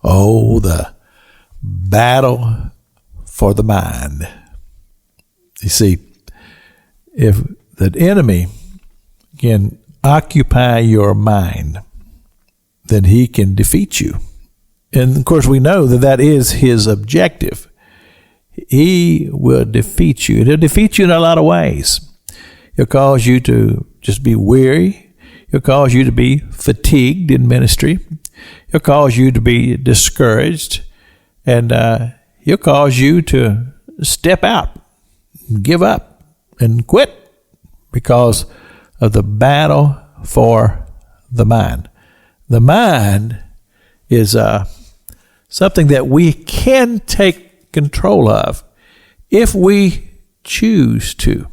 Oh, the battle for the mind. You see, if the enemy can occupy your mind, then he can defeat you. And of course, we know that that is his objective. He will defeat you. He'll defeat you in a lot of ways. He'll cause you to just be weary. He'll cause you to be fatigued in ministry. He'll cause you to be discouraged. And he'll cause you to step out, give up, and quit because of the battle for the mind. The mind is something that we can take control of if we choose to.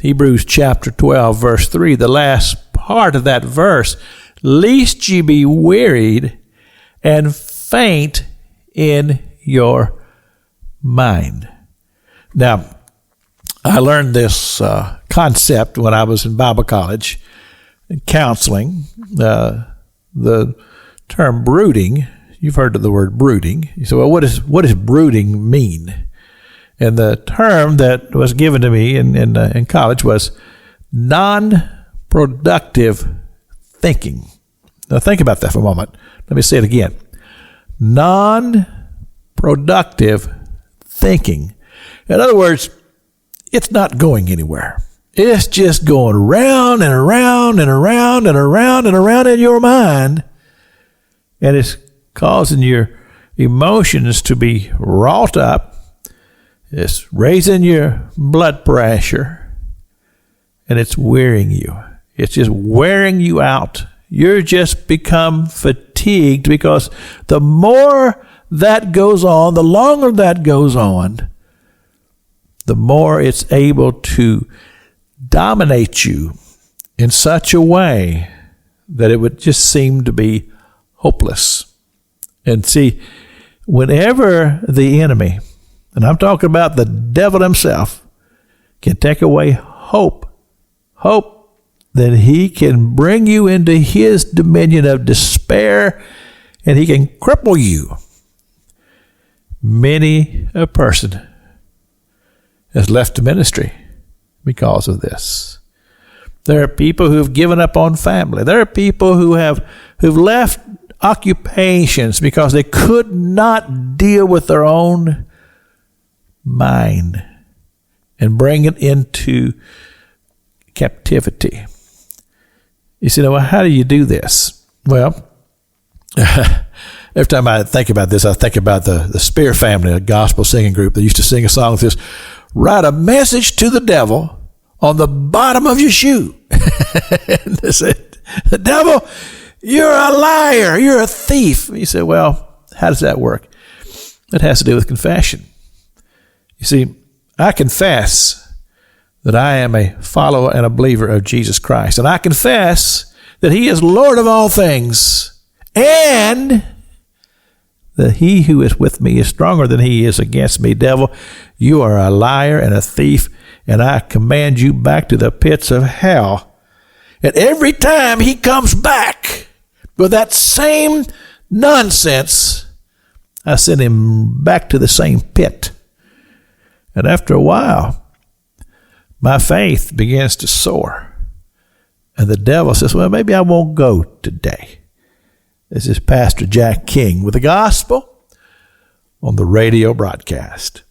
Hebrews chapter 12, verse 3, the last part of that verse, lest ye be wearied and faint in your mind. Now, I learned this concept when I was in Bible college and counseling. The term brooding, you've heard of the word brooding. You say, well, what does brooding mean? And the term that was given to me in college was non-productive thinking. Now think about that for a moment. Let me say it again. Non-productive thinking. In other words, it's not going anywhere. It's just going round and around and around and around and around in your mind. And it's causing your emotions to be wrought up. It's raising your blood pressure. And it's wearing you. It's just wearing you out. You're just become fatigued because the more that goes on, the longer that goes on, the more it's able to dominate you in such a way that it would just seem to be hopeless. And see, whenever the enemy, and I'm talking about the devil himself, can take away hope, then he can bring you into his dominion of despair, and he can cripple you. Many a person has left the ministry because of this. There are people who've given up on family. There are people who've left occupations because they could not deal with their own mind and bring it into captivity. You say, well, how do you do this? Well, every time I think about this, I think about the Spear family, a gospel singing group that used to sing a song that says, write a message to the devil on the bottom of your shoe. And they said, the devil, you're a liar, you're a thief. You say, well, how does that work? It has to do with confession. You see, I confess that I am a follower and a believer of Jesus Christ. And I confess that he is Lord of all things, and that he who is with me is stronger than he is against me. Devil, you are a liar and a thief, and I command you back to the pits of hell. And every time he comes back with that same nonsense, I send him back to the same pit. And after a while, my faith begins to soar. And the devil says, well, maybe I won't go today. This is Pastor Jack King with the gospel on the radio broadcast.